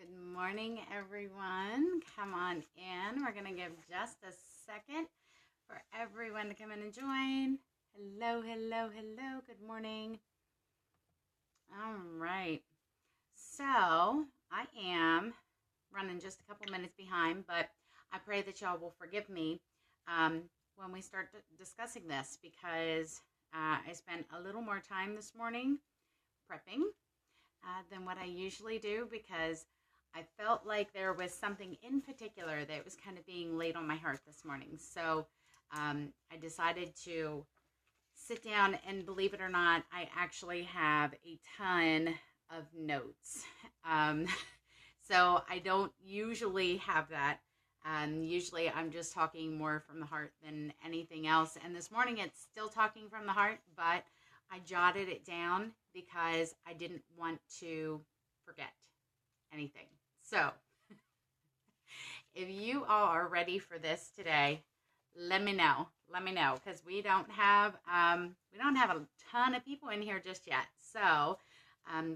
Good morning, everyone. Come on in. We're going to give just a second for everyone to come in and join. Hello, hello, hello. Good morning. All right. So I am running just a couple minutes behind, but I pray that y'all will forgive me when we start discussing this because I spent a little more time this morning prepping than what I usually do because I felt like there was something in particular that was kind of being laid on my heart this morning. So I decided to sit down, and believe it or not, I actually have a ton of notes. So I don't usually have that. Usually I'm just talking more from the heart than anything else. And this morning it's still talking from the heart, but I jotted it down because I didn't want to forget anything. So if you all are ready for this today, let me know. Let me know, because we don't have a ton of people in here just yet. So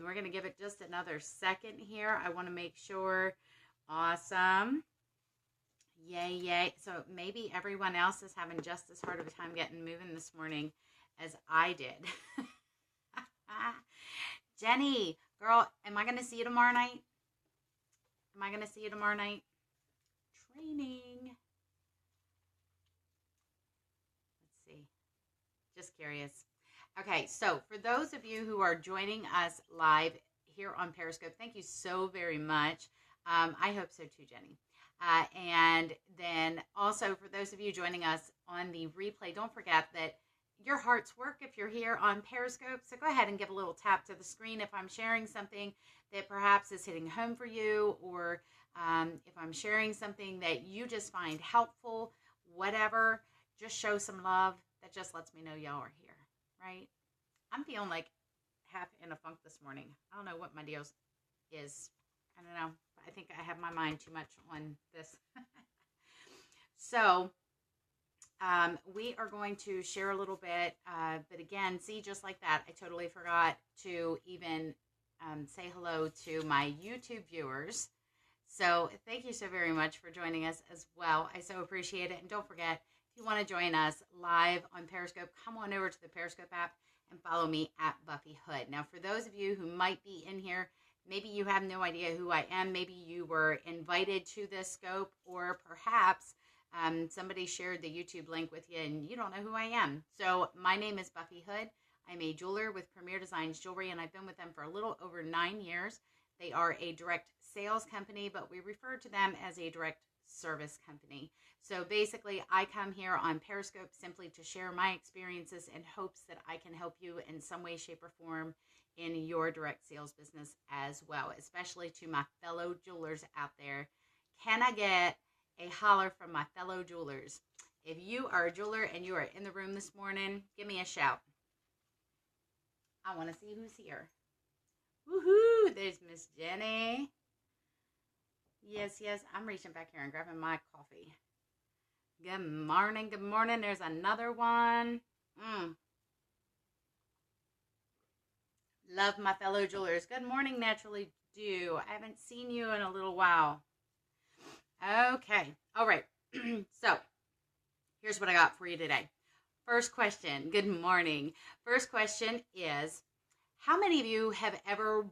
we're going to give it just another second here. I want to make sure. Awesome. Yay, yay. So maybe everyone else is having just as hard of a time getting moving this morning as I did. Jenny, girl, am I going to see you tomorrow night? Am I going to see you tomorrow night? Training. Let's see. Just curious. Okay, so for those of you who are joining us live here on Periscope, thank you so very much. I hope so too, Jenny. And then also for those of you joining us on the replay, don't forget that your hearts work if you're here on Periscope. So go ahead and give a little tap to the screen if I'm sharing something that perhaps is hitting home for you, or if I'm sharing something that you just find helpful, whatever, just show some love. That just lets me know y'all are here, right? I'm feeling like half in a funk this morning. I don't know what my deal is. I don't know. I think I have my mind too much on this. So we are going to share a little bit, but again, see, just like that, I totally forgot to even say hello to my YouTube viewers. So thank you so very much for joining us as well. I so appreciate it. And don't forget, if you want to join us live on Periscope, come on over to the Periscope app and follow me at Buffy Hood. Now, for those of you who might be in here, maybe you have no idea who I am. Maybe you were invited to this scope, or perhaps somebody shared the YouTube link with you and you don't know who I am. So my name is Buffy Hood. I'm a jeweler with Premier Designs Jewelry, and I've been with them for a little over 9 years. They are a direct sales company, but we refer to them as a direct service company. So basically, I come here on Periscope simply to share my experiences in hopes that I can help you in some way, shape, or form in your direct sales business as well, especially to my fellow jewelers out there. Can I get a holler from my fellow jewelers? If you are a jeweler and you are in the room this morning, give me a shout. I want to see who's here. Woohoo! There's Miss Jenny. Yes, I'm reaching back here and grabbing my coffee. Good morning, good morning. There's another one. Love my fellow jewelers. Good morning, Naturally Do. I haven't seen you in a little while. Okay. All right. So here's what I got for you today. First question. Good morning. First question is, how many of you have ever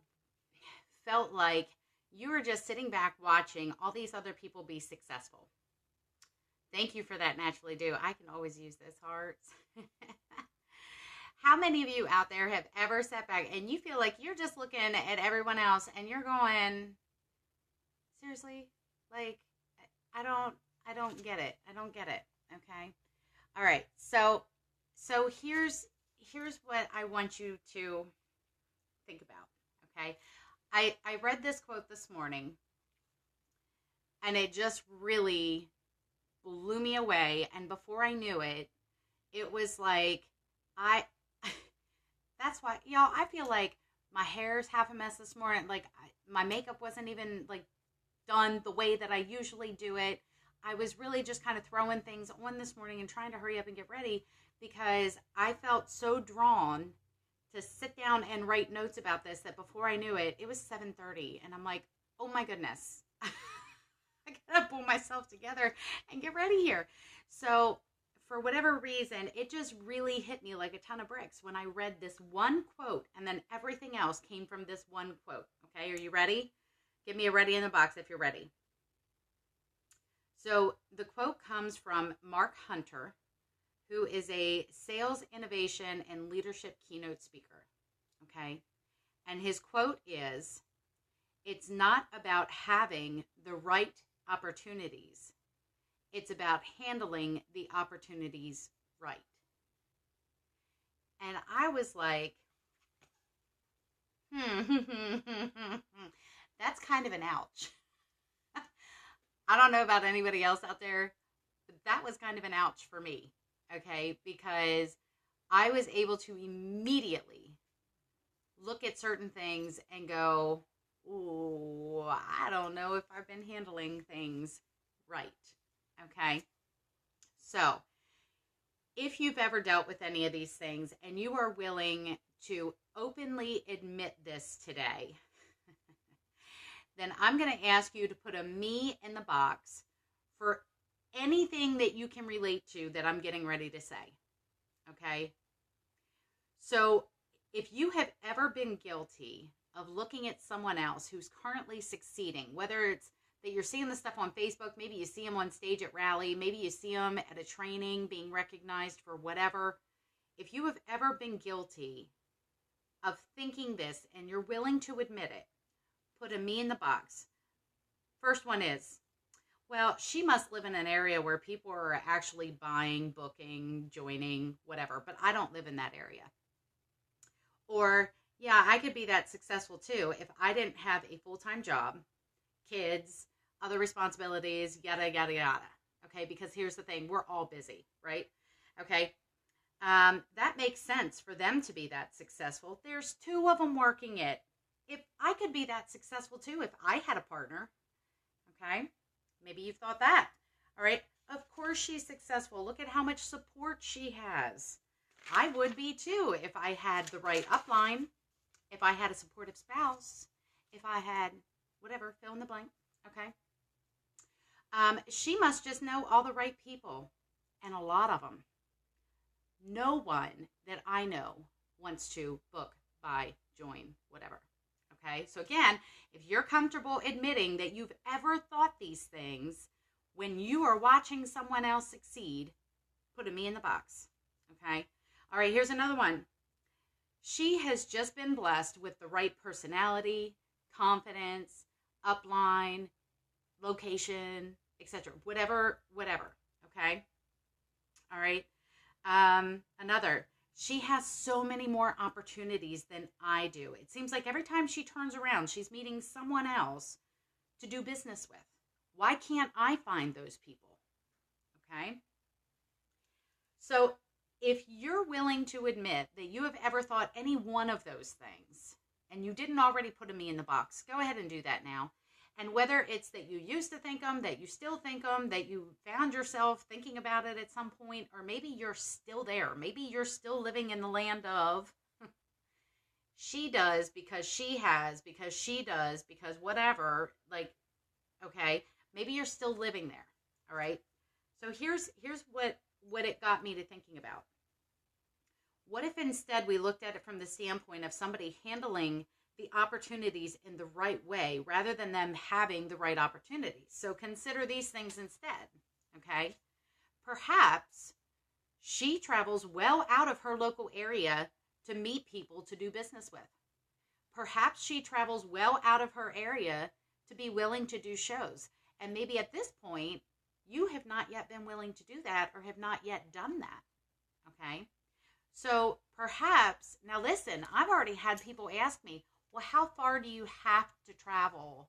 felt like you were just sitting back watching all these other people be successful? Thank you for that, Naturally Do. I can always use those hearts. How many of you out there have ever sat back and you feel like you're just looking at everyone else and you're going, seriously? Like, I don't get it. I don't get it. Okay. All right. So here's what I want you to think about. Okay. I read this quote this morning and it just really blew me away. And before I knew it, it was like, that's why, y'all, I feel like my hair's half a mess this morning. Like my makeup wasn't even like done the way that I usually do it. I was really just kind of throwing things on this morning and trying to hurry up and get ready because I felt so drawn to sit down and write notes about this that before I knew it, it was 7:30. And I'm like, oh my goodness, I gotta pull myself together and get ready here. So for whatever reason, it just really hit me like a ton of bricks when I read this one quote, and then everything else came from this one quote. Okay, are you ready? Give me a ready in the box if you're ready. So the quote comes from Mark Hunter, who is a sales innovation and leadership keynote speaker. Okay, and his quote is, "It's not about having the right opportunities. It's about handling the opportunities right." And I was like, that's kind of an ouch. I don't know about anybody else out there, but that was kind of an ouch for me. Okay, because I was able to immediately look at certain things and go, ooh, I don't know if I've been handling things right. Okay, so if you've ever dealt with any of these things and you are willing to openly admit this today, then I'm going to ask you to put a me in the box for anything that you can relate to that I'm getting ready to say. Okay? So if you have ever been guilty of looking at someone else who's currently succeeding, whether it's that you're seeing the stuff on Facebook, maybe you see them on stage at rally, maybe you see them at a training being recognized for whatever. If you have ever been guilty of thinking this and you're willing to admit it, put a me in the box. First one is, well, she must live in an area where people are actually buying, booking, joining, whatever, but I don't live in that area. Or, yeah, I could be that successful too if I didn't have a full-time job, kids, other responsibilities, yada, yada, yada. Okay, because here's the thing, we're all busy, right? Okay, that makes sense for them to be that successful. There's two of them working it. If I could be that successful too, if I had a partner, okay? Maybe you've thought that. All right. Of course she's successful. Look at how much support she has. I would be too if I had the right upline, if I had a supportive spouse, if I had whatever, fill in the blank. Okay. She must just know all the right people, and a lot of them. No one that I know wants to book, buy, join, whatever. Okay, so again, if you're comfortable admitting that you've ever thought these things when you are watching someone else succeed, put a me in the box. Okay, all right, here's another one. She has just been blessed with the right personality, confidence, upline, location, etc. Whatever. Okay, all right. Another. She has so many more opportunities than I do. It seems like every time she turns around, she's meeting someone else to do business with. Why can't I find those people? Okay? So if you're willing to admit that you have ever thought any one of those things, and you didn't already put a me in the box, go ahead and do that now. And whether it's that you used to think them, that you still think them, that you found yourself thinking about it at some point, or maybe you're still there. Maybe you're still living in the land of she does because she has, because she does, because whatever. Like, okay, maybe you're still living there. All right. So here's what it got me to thinking about. What if instead we looked at it from the standpoint of somebody handling the opportunities in the right way rather than them having the right opportunities? So consider these things instead, okay? Perhaps she travels well out of her local area to meet people to do business with. Perhaps she travels well out of her area to be willing to do shows. And maybe at this point, you have not yet been willing to do that or have not yet done that, okay? So perhaps, now listen, I've already had people ask me, well, how far do you have to travel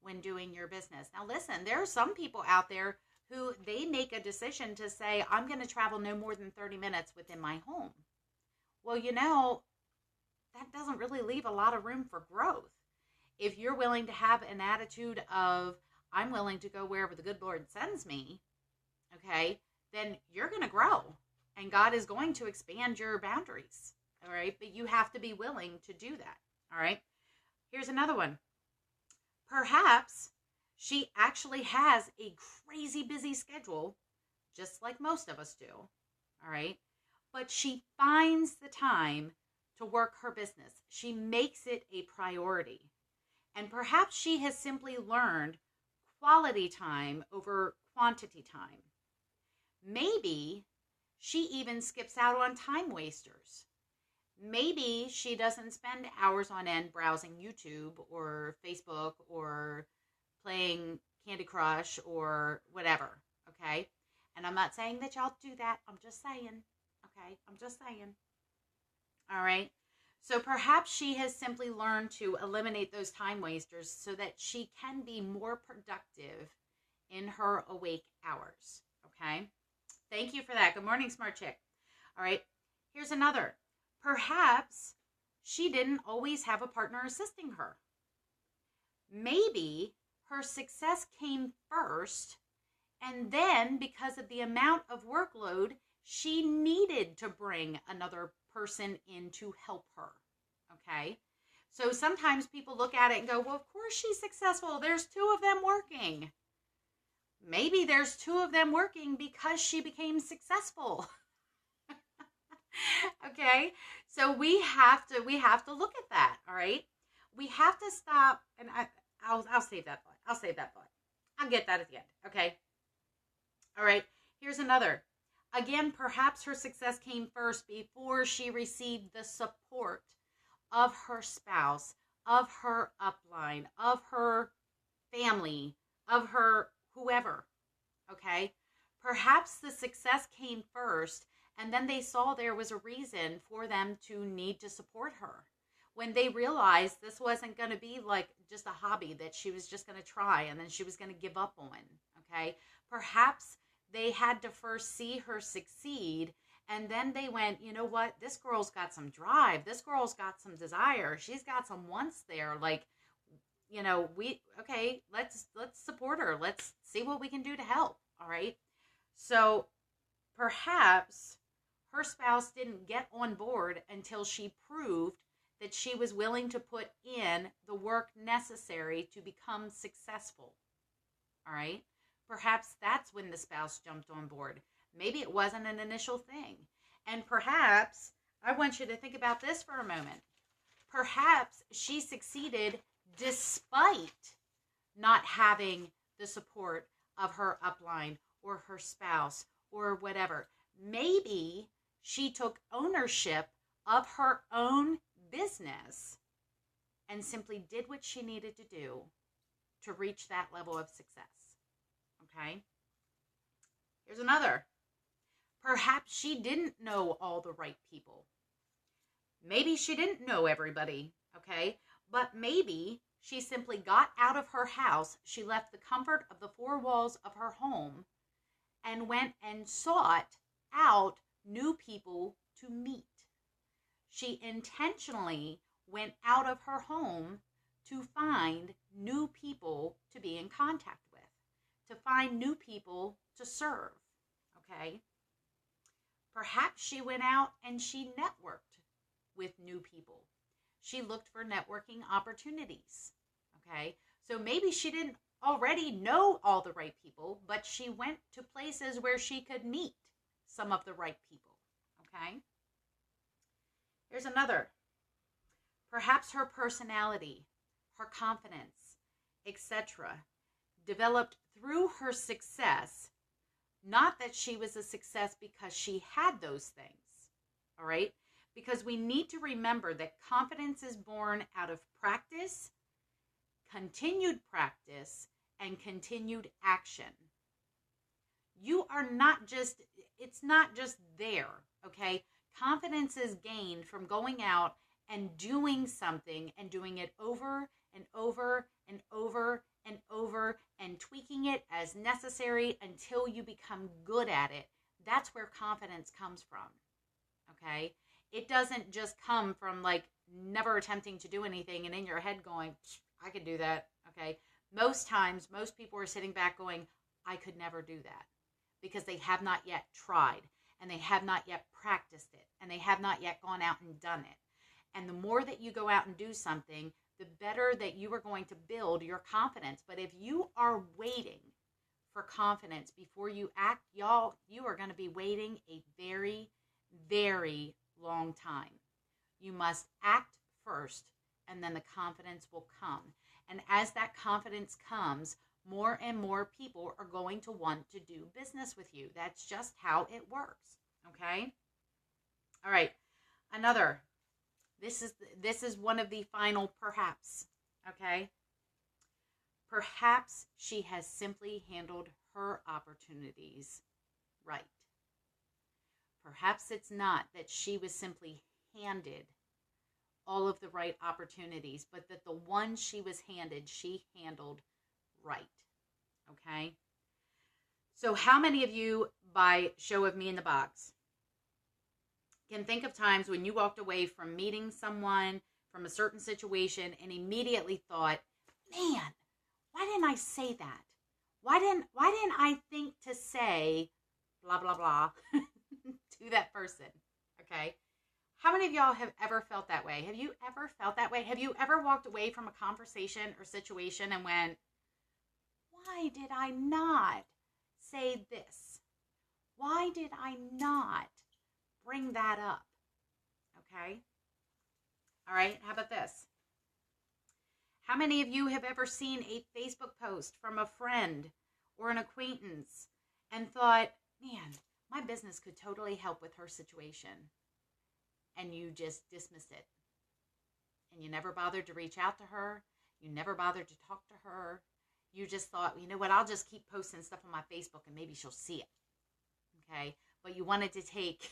when doing your business? Now, listen, there are some people out there who they make a decision to say, I'm going to travel no more than 30 minutes within my home. Well, you know, that doesn't really leave a lot of room for growth. If you're willing to have an attitude of, I'm willing to go wherever the good Lord sends me, okay, then you're going to grow. And God is going to expand your boundaries, all right? But you have to be willing to do that. All right, here's another one. Perhaps she actually has a crazy busy schedule, just like most of us do. All right. But she finds the time to work her business. She makes it a priority. And perhaps she has simply learned quality time over quantity time. Maybe she even skips out on time wasters. Maybe she doesn't spend hours on end browsing YouTube or Facebook or playing Candy Crush or whatever, okay? And I'm not saying that y'all do that. I'm just saying, okay? I'm just saying. All right? So perhaps she has simply learned to eliminate those time wasters so that she can be more productive in her awake hours, okay? Thank you for that. Good morning, Smart Chick. All right, here's another. Perhaps she didn't always have a partner assisting her. Maybe her success came first, and then because of the amount of workload, she needed to bring another person in to help her, okay? So sometimes people look at it and go, well, of course she's successful. There's two of them working. Maybe there's two of them working because she became successful. Okay, so we have to look at that. All right, we have to stop, and I'll save that thought. I'll get that at the end. Okay. All right. Here's another. Again, perhaps her success came first before she received the support of her spouse, of her upline, of her family, of her whoever. Okay. Perhaps the success came first, and then they saw there was a reason for them to need to support her. When they realized this wasn't going to be like just a hobby that she was just going to try and then she was going to give up on, okay? Perhaps they had to first see her succeed, and then they went, you know what? This girl's got some drive. This girl's got some desire. She's got some wants there. Like, you know, let's support her. Let's see what we can do to help, all right? So perhaps her spouse didn't get on board until she proved that she was willing to put in the work necessary to become successful. All right? Perhaps that's when the spouse jumped on board. Maybe it wasn't an initial thing. And perhaps, I want you to think about this for a moment. Perhaps she succeeded despite not having the support of her upline or her spouse or whatever. Maybe she took ownership of her own business and simply did what she needed to do to reach that level of success. Okay? Here's another. Perhaps she didn't know all the right people. Maybe she didn't know everybody, okay? But maybe she simply got out of her house. She left the comfort of the four walls of her home and went and sought out new people to meet. She intentionally went out of her home to find new people to be in contact with, to find new people to serve, okay? Perhaps she went out and she networked with new people. She looked for networking opportunities, okay? So maybe she didn't already know all the right people, but she went to places where she could meet some of the right people, okay? Here's another. Perhaps her personality, her confidence, etc., developed through her success, not that she was a success because she had those things, all right? Because we need to remember that confidence is born out of practice, continued practice, and continued action. It's not just there, okay? Confidence is gained from going out and doing something and doing it over and over and over and over and tweaking it as necessary until you become good at it. That's where confidence comes from, okay? It doesn't just come from like never attempting to do anything and in your head going, I could do that, okay? Most times, most people are sitting back going, I could never do that because they have not yet tried and they have not yet practiced it and they have not yet gone out and done it. And the more that you go out and do something, the better that you are going to build your confidence. But if you are waiting for confidence before you act, y'all, you are going to be waiting a very, very long time. You must act first, and then the confidence will come. And as that confidence comes, more and more people are going to want to do business with you. That's just how it works. Okay? All right. Another. This is one of the final perhaps. Okay? Perhaps she has simply handled her opportunities right. Perhaps it's not that she was simply handed all of the right opportunities, but that the one she was handed, she handled right. Okay? So how many of you, by show of me in the box, can think of times when you walked away from meeting someone, from a certain situation, and immediately thought, man, why didn't I say that? Why didn't I think to say blah, blah, blah to that person? Okay? How many of y'all have ever felt that way? Have you ever felt that way? Have you ever walked away from a conversation or situation and went, why did I not say this? Why did I not bring that up? Okay? All right, how about this? How many of you have ever seen a Facebook post from a friend or an acquaintance and thought, man, my business could totally help with her situation, and you just dismissed it? And you never bothered to reach out to her. You never bothered to talk to her. You just thought, you know what, I'll just keep posting stuff on my Facebook and maybe she'll see it. Okay? But you wanted to take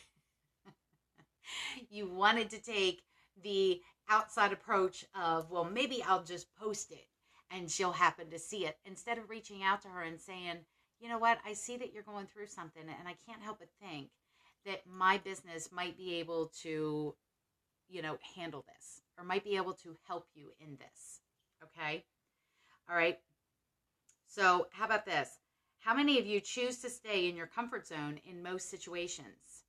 the outside approach of, well, maybe I'll just post it and she'll happen to see it, instead of reaching out to her and saying, you know what, I see that you're going through something, and I can't help but think that my business might be able to, handle this, or might be able to help you in this. Okay? All right. So how about this? How many of you choose to stay in your comfort zone in most situations?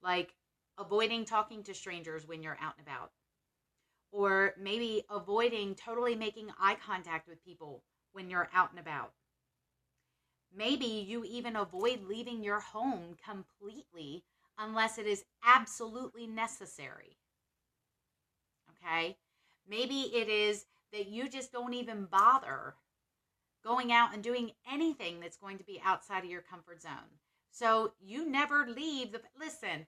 Like avoiding talking to strangers when you're out and about. Or maybe avoiding totally making eye contact with people when you're out and about. Maybe you even avoid leaving your home completely unless it is absolutely necessary. Okay? Maybe it is that you just don't even bother going out and doing anything that's going to be outside of your comfort zone. So you never leave listen,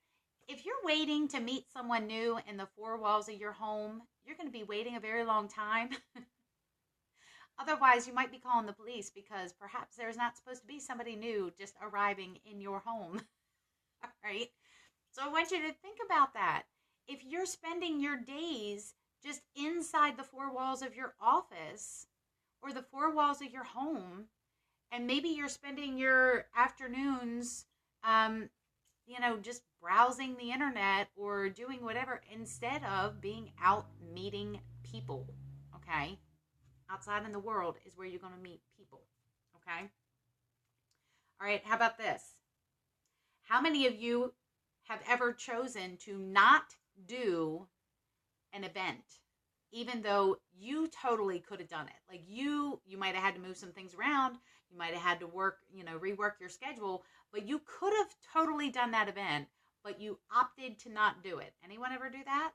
if you're waiting to meet someone new in the four walls of your home, you're going to be waiting a very long time. Otherwise, you might be calling the police because perhaps there's not supposed to be somebody new just arriving in your home. All right? So I want you to think about that. If you're spending your days just inside the four walls of your office or the four walls of your home, and maybe you're spending your afternoons, just browsing the internet or doing whatever instead of being out meeting people, okay? Outside in the world is where you're going to meet people, okay? All right, how about this? How many of you have ever chosen to not do an event, even though you totally could have done it? Like you might have had to move some things around. You might have had to rework your schedule, but you could have totally done that event, but you opted to not do it. Anyone ever do that?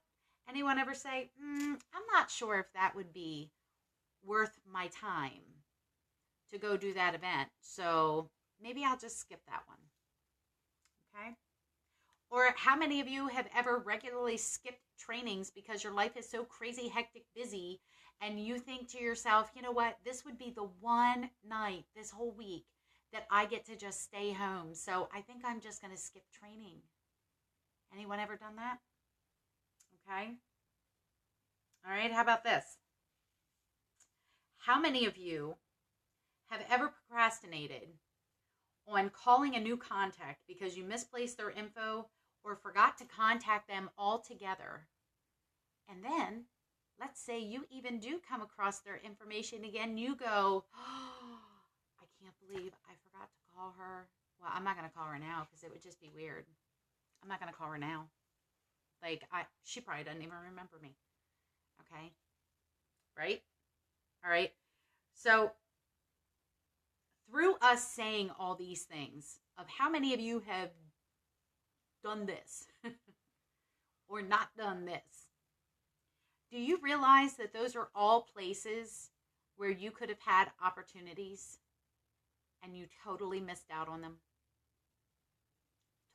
Anyone ever say, I'm not sure if that would be worth my time to go do that event, so maybe I'll just skip that one. Okay? Or how many of you have ever regularly skipped trainings because your life is so crazy, hectic, busy, and you think to yourself, you know what, this would be the one night this whole week that I get to just stay home, so I think I'm just going to skip training. Anyone ever done that? Okay. All right, how about this? How many of you have ever procrastinated on calling a new contact because you misplaced their info or forgot to contact them altogether? And then, let's say you even do come across their information again. You go, oh, I can't believe I forgot to call her. Well, I'm not going to call her now because it would just be weird. I'm not going to call her now. Like, she probably doesn't even remember me. Okay? right? All right. So through us saying all these things, of how many of you have done this or not done this? Do you realize that those are all places where you could have had opportunities and you totally missed out on them?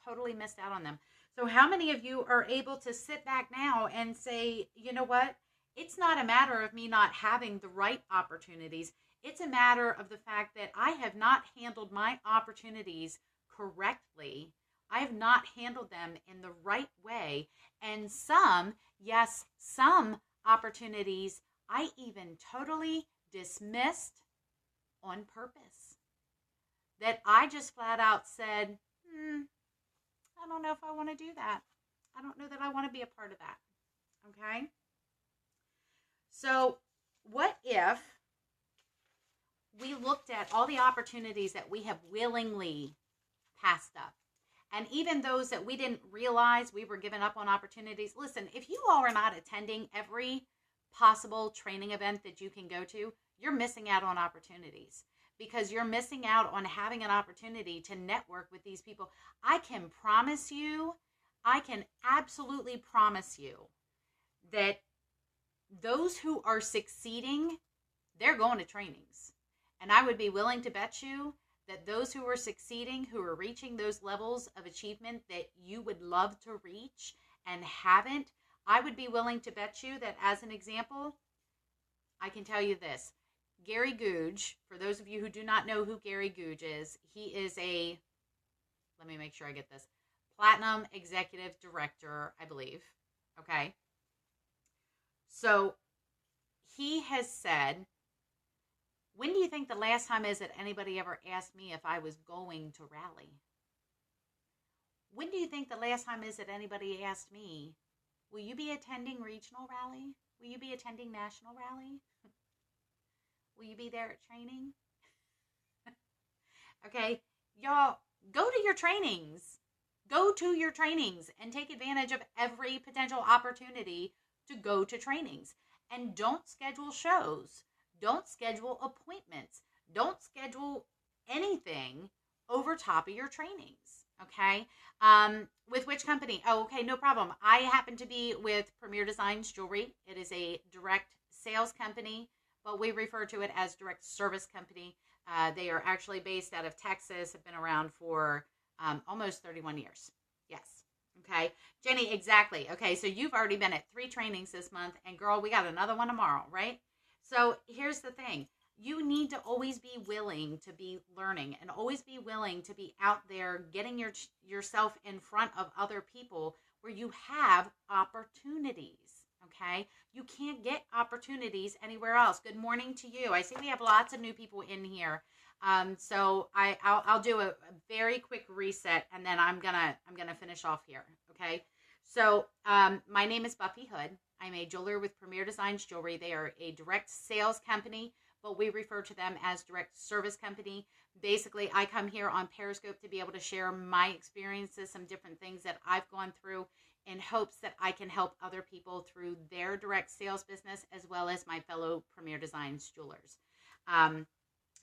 Totally missed out on them. So how many of you are able to sit back now and say, you know what? It's not a matter of me not having the right opportunities. It's a matter of the fact that I have not handled my opportunities correctly. I have not handled them in the right way. And some, yes, some opportunities I even totally dismissed on purpose. That I just flat out said, I don't know if I want to do that. I don't know that I want to be a part of that. Okay? So, what if we looked at all the opportunities that we have willingly passed up? And even those that we didn't realize we were giving up on opportunities. Listen, if you all are not attending every possible training event that you can go to, you're missing out on opportunities. Because you're missing out on having an opportunity to network with these people. I can promise you, I can absolutely promise you that those who are succeeding, they're going to trainings. And I would be willing to bet you that those who are succeeding, who are reaching those levels of achievement that you would love to reach and haven't, I would be willing to bet you that, as an example, I can tell you this. Gary Googe, for those of you who do not know who Gary Googe is, he is a, let me make sure I get this, Platinum Executive Director, I believe. Okay. So he has said, when do you think the last time is that anybody ever asked me if I was going to rally? When do you think the last time is that anybody asked me, will you be attending regional rally? Will you be attending national rally? Will you be there at training? Okay, y'all, go to your trainings. Go to your trainings and take advantage of every potential opportunity to go to trainings. And don't schedule shows. Don't schedule appointments. Don't schedule anything over top of your trainings. Okay? With which company? Oh, okay, no problem. I happen to be with Premier Designs Jewelry. It is a direct sales company, but we refer to it as direct service company. They are actually based out of Texas, have been around for almost 31 years. Yes. Okay. Jenny, exactly. Okay, so you've already been at 3 trainings this month, and girl, we got another one tomorrow, right? So here's the thing. You need to always be willing to be learning and always be willing to be out there getting yourself in front of other people where you have opportunities. Okay, you can't get opportunities anywhere else. Good morning to you. I see we have lots of new people in here. So I'll do a very quick reset, and then I'm gonna finish off here. Okay. So my name is Buffy Hood. I'm a jeweler with Premier Designs Jewelry. They are a direct sales company, but we refer to them as direct service company. Basically, I come here on Periscope to be able to share my experiences, some different things that I've gone through, in hopes that I can help other people through their direct sales business, as well as my fellow Premier Designs jewelers.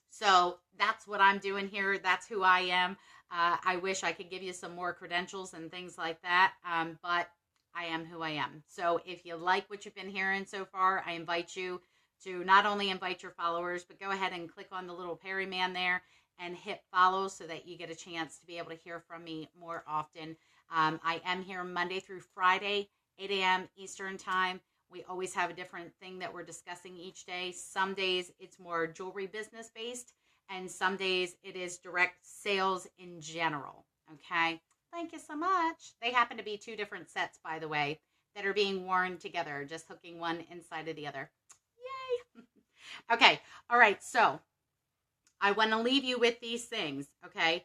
So that's what I'm doing here. That's who I am. I wish I could give you some more credentials and things like that, but I am who I am. So if you like what you've been hearing so far, I invite you to not only invite your followers, but go ahead and click on the little Perry man there and hit follow so that you get a chance to be able to hear from me more often. I am here Monday through Friday, 8 a.m. Eastern time. We always have a different thing that we're discussing each day. Some days it's more jewelry business based, and some days it is direct sales in general. Okay. Thank you so much. They happen to be 2 different sets, by the way, that are being worn together, just hooking one inside of the other. Yay. Okay. All right. So I want to leave you with these things. Okay.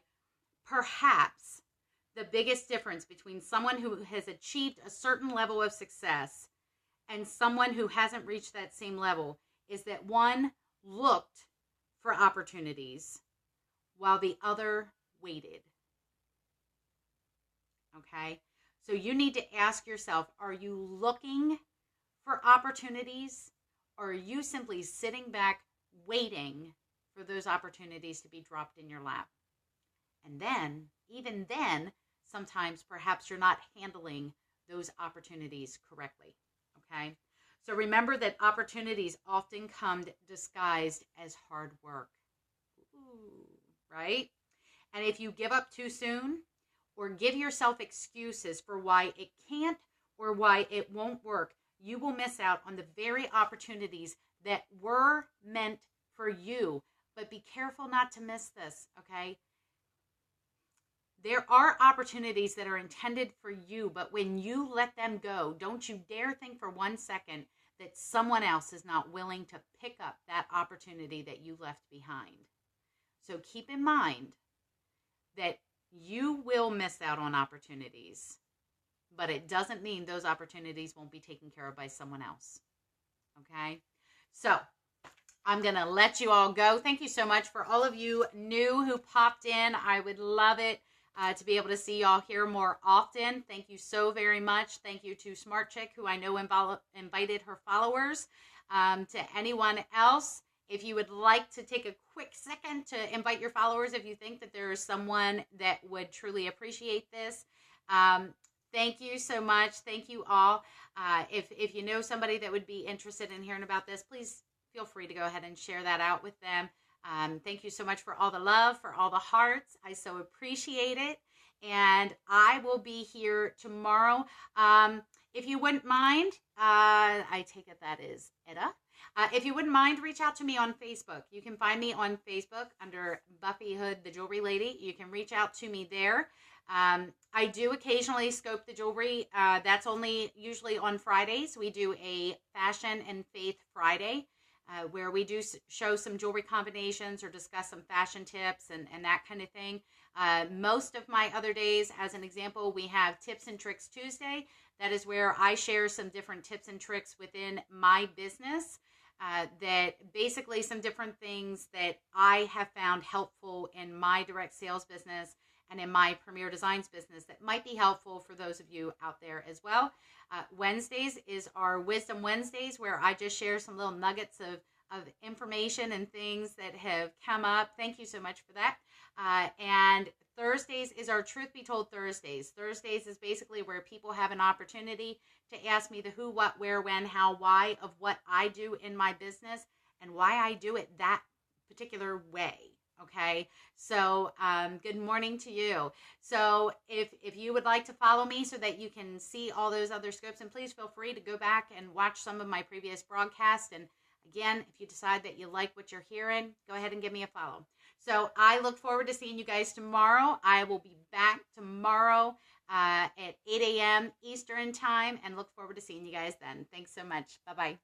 Perhaps the biggest difference between someone who has achieved a certain level of success and someone who hasn't reached that same level is that one looked for opportunities while the other waited. Okay? So you need to ask yourself, are you looking for opportunities, Or are you simply sitting back waiting for those opportunities to be dropped in your lap? And then, even then, sometimes perhaps you're not handling those opportunities correctly, okay? So remember that opportunities often come disguised as hard work. Ooh, right? And if you give up too soon or give yourself excuses for why it can't or why it won't work, you will miss out on the very opportunities that were meant for you. But be careful not to miss this, okay? There are opportunities that are intended for you, but when you let them go, don't you dare think for 1 second that someone else is not willing to pick up that opportunity that you left behind. So keep in mind that you will miss out on opportunities, but it doesn't mean those opportunities won't be taken care of by someone else. Okay? So I'm going to let you all go. Thank you so much for all of you new who popped in. I would love it to be able to see y'all here more often. Thank you so very much. Thank you to Smart Chick, who I know invited her followers. To anyone else, if you would like to take a quick second to invite your followers, if you think that there is someone that would truly appreciate this, thank you so much. Thank you all. If you know somebody that would be interested in hearing about this, please feel free to go ahead and share that out with them. Thank you so much for all the love, for all the hearts. I so appreciate it. And I will be here tomorrow. If you wouldn't mind, I take it that is Edda. If you wouldn't mind, reach out to me on Facebook. You can find me on Facebook under Buffy Hood, the Jewelry Lady. You can reach out to me there. I do occasionally scope the jewelry. That's only usually on Fridays. We do a Fashion and Faith Friday, where we do show some jewelry combinations or discuss some fashion tips and that kind of thing. Most of my other days, as an example, we have Tips and Tricks Tuesday. That is where I share some different tips and tricks within my business, that basically some different things that I have found helpful in my direct sales business and in my Premier Designs business that might be helpful for those of you out there as well. Wednesdays is our Wisdom Wednesdays, where I just share some little nuggets of information and things that have come up. Thank you so much for that. And Thursdays is our Truth Be Told Thursdays. Thursdays is basically where people have an opportunity to ask me the who, what, where, when, how, why of what I do in my business and why I do it that particular way. Okay, so good morning to you. So if you would like to follow me so that you can see all those other scopes, and please feel free to go back and watch some of my previous broadcasts. And again, if you decide that you like what you're hearing, go ahead and give me a follow. So I look forward to seeing you guys tomorrow. I will be back tomorrow at 8 a.m. Eastern time, and look forward to seeing you guys then. Thanks so much. Bye-bye.